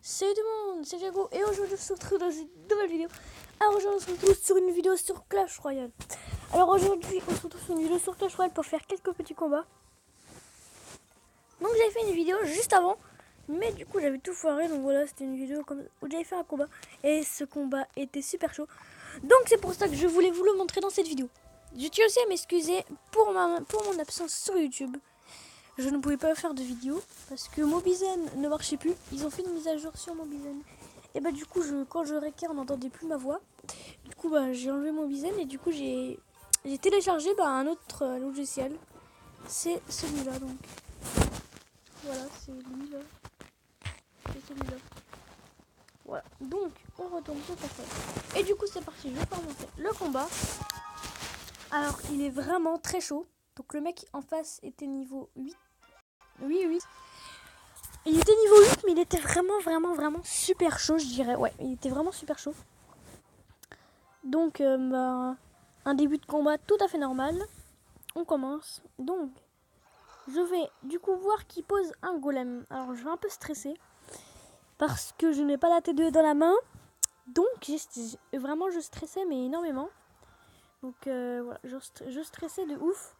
Salut tout le monde, c'est Jago et aujourd'hui on se retrouve dans une nouvelle vidéo. Alors aujourd'hui on se retrouve sur une vidéo sur Clash Royale. Alors aujourd'hui on se retrouve sur une vidéo sur Clash Royale pour faire quelques petits combats. Donc j'avais fait une vidéo juste avant, mais du coup j'avais tout foiré. Donc voilà, c'était une vidéo comme où j'avais fait un combat et ce combat était super chaud. Donc c'est pour ça que je voulais vous le montrer dans cette vidéo. Je tiens aussi à m'excuser pour mon absence sur YouTube. Je ne pouvais pas faire de vidéo parce que Mobizen ne marchait plus. Ils ont fait une mise à jour sur Mobizen. Et bah du coup, quand je récupère, on n'entendait plus ma voix. Du coup, bah, j'ai enlevé Mobizen et du coup, j'ai téléchargé un autre logiciel. C'est celui-là donc. Voilà, c'est lui là. C'est celui-là. Voilà. Donc, on retourne sur ta. Et du coup, c'est parti. Je vais commencer le combat. Alors, il est vraiment très chaud. Donc, le mec en face était niveau 8. Oui. Il était niveau 8, mais il était vraiment super chaud, je dirais. Ouais, il était vraiment super chaud. Donc, un début de combat tout à fait normal. On commence. Donc, je vais du coup voir qu'il pose un golem. Alors, je vais un peu stresser. Parce que je n'ai pas la T2 dans la main. Donc, vraiment, je stressais, mais énormément. Donc, voilà, je stressais de ouf.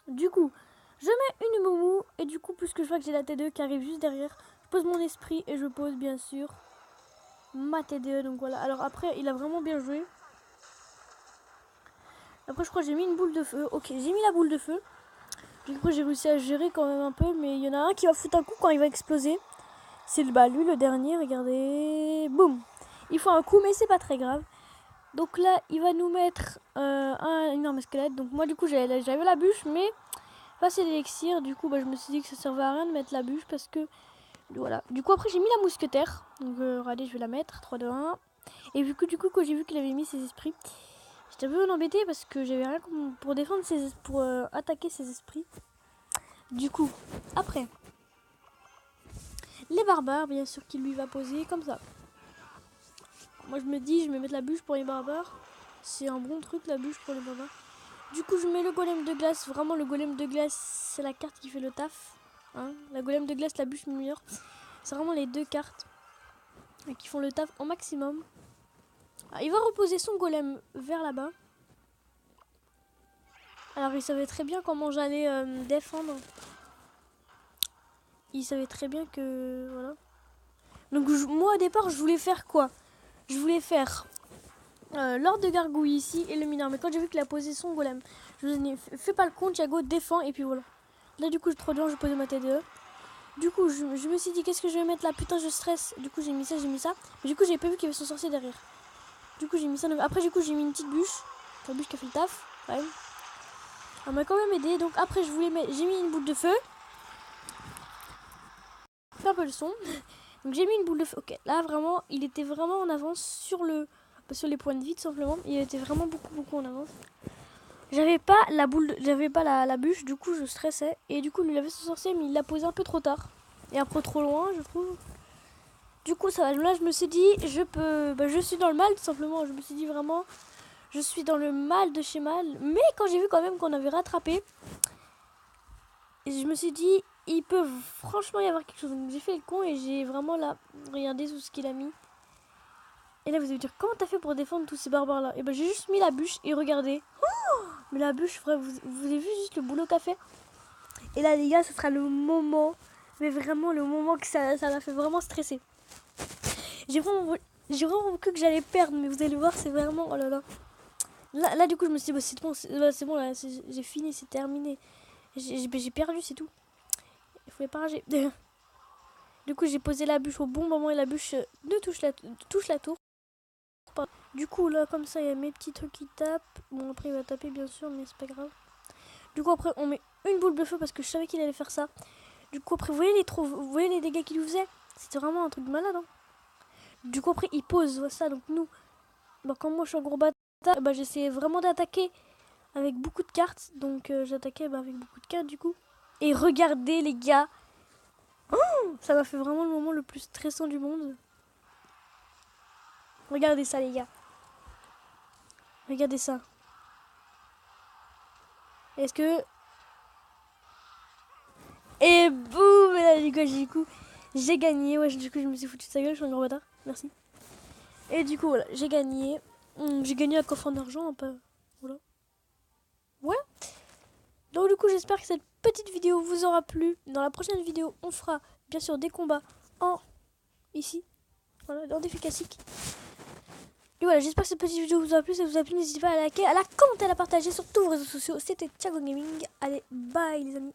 Du coup, je mets une moumou. Et du coup, puisque je vois que j'ai la T2 qui arrive juste derrière, je pose mon esprit et je pose, bien sûr, ma T2. Donc voilà. Alors après, il a vraiment bien joué. Après, je crois que j'ai mis une boule de feu. Ok, j'ai mis la boule de feu. Du coup, j'ai réussi à gérer quand même un peu. Mais il y en a un qui va foutre un coup quand il va exploser. C'est lui, le dernier. Regardez. Boum. Il faut un coup, mais c'est pas très grave. Donc là, il va nous mettre un énorme squelette. Donc moi, du coup, j'avais la bûche. Mais pas c'est l'élixir. Du coup, je me suis dit que ça servait à rien de mettre la bûche. Parce que, voilà. Du coup, après, j'ai mis la mousquetaire. Donc, regardez, je vais la mettre. 3, 2, 1. Et du coup, quand j'ai vu qu'il avait mis ses esprits, j'étais un peu embêtée parce que j'avais rien pour défendre pour attaquer ses esprits. Du coup, après, les barbares, bien sûr, qu'il lui va poser comme ça. Moi, je me dis, je vais mettre la bûche pour les barbares. C'est un bon truc, la bûche pour les barbares. Du coup, je mets le golem de glace. Vraiment, le golem de glace, c'est la carte qui fait le taf. Hein, la golem de glace, la bûche meilleure. C'est vraiment les deux cartes qui font le taf au maximum. Alors, il va reposer son golem vers là-bas. Alors, il savait très bien comment j'allais défendre. Il savait très bien que... Voilà. Donc, moi, au départ, je voulais faire quoi? Je voulais faire l'ordre de gargouille ici et le mineur. Mais quand j'ai vu qu'il a posé son golem, je me suis dit, fais pas le con, Thiago, défends. Et puis voilà. Là, du coup, trop bien, je posais ma T2. Du coup, je me suis dit, qu'est-ce que je vais mettre là? Putain, je stresse. Du coup, j'ai mis ça. Mais du coup, j'ai pas vu qu'il y avait son sorcier derrière. Du coup, j'ai mis ça. Après, du coup, j'ai mis une petite bûche. La bûche qui a fait le taf. Ouais. Elle m'a quand même aidé. Donc après, j'ai mis une boule de feu. Fait un peu le son. Donc j'ai mis une boule de feu. Ok, là vraiment, il était vraiment en avance sur les points de vie tout simplement. Il était vraiment beaucoup en avance. J'avais pas la bûche, du coup je stressais. Et du coup, lui il avait son sorcier, mais il l'a posé un peu trop tard. Et un peu trop loin, je trouve. Du coup, ça va. Là, je me suis dit, je suis dans le mal tout simplement. Je me suis dit vraiment, je suis dans le mal de chez mal. Mais quand j'ai vu quand même qu'on avait rattrapé, je me suis dit, il peut franchement y avoir quelque chose. Donc j'ai fait le con et j'ai vraiment là regardé tout ce qu'il a mis. Et là vous allez me dire, comment t'as fait pour défendre tous ces barbares là? Et ben j'ai juste mis la bûche et regardez. Oh, mais la bûche, frère, vous avez vu juste le boulot qu'a fait? Et là les gars, ce sera le moment, mais vraiment le moment que ça m'a fait vraiment stresser. J'ai vraiment cru que j'allais perdre, mais vous allez voir, c'est vraiment, oh là là. Là du coup je me suis dit, c'est bon là, j'ai fini, c'est terminé. J'ai perdu, c'est tout. Il faut pas rager. Du coup, j'ai posé la bûche au bon moment et la bûche touche la tour. Du coup, là, comme ça, il y a mes petits trucs qui tapent. Bon, après, il va taper, bien sûr, mais c'est pas grave. Du coup, après, on met une boule de feu parce que je savais qu'il allait faire ça. Du coup, après, vous voyez les dégâts qu'il nous faisait? C'était vraiment un truc de malade. Hein. Du coup, après, il pose ça. Donc, nous, quand moi, je suis un gros bâtard, j'essayais vraiment d'attaquer avec beaucoup de cartes. Donc, j'attaquais avec beaucoup de cartes, du coup. Et regardez, les gars. Ça m'a fait vraiment le moment le plus stressant du monde. Regardez ça, les gars. Regardez ça. Est-ce que... Et boum! Et là, du coup, J'ai gagné. Ouais, du coup, je me suis foutu de sa gueule. Je suis un gros bâtard. Merci. Et du coup, voilà, j'ai gagné. J'ai gagné un coffre en argent. Un peu. Voilà. Ouais. Donc, du coup, j'espère que cette petite vidéo vous aura plu. Dans la prochaine vidéo, on fera bien sûr des combats en. Ici. Voilà, dans défi classique. Et voilà, j'espère que cette petite vidéo vous aura plu. Si ça vous a plu, n'hésitez pas à liker, à la commenter, à la partager sur tous vos réseaux sociaux. C'était Thiago Gaming. Allez, bye les amis.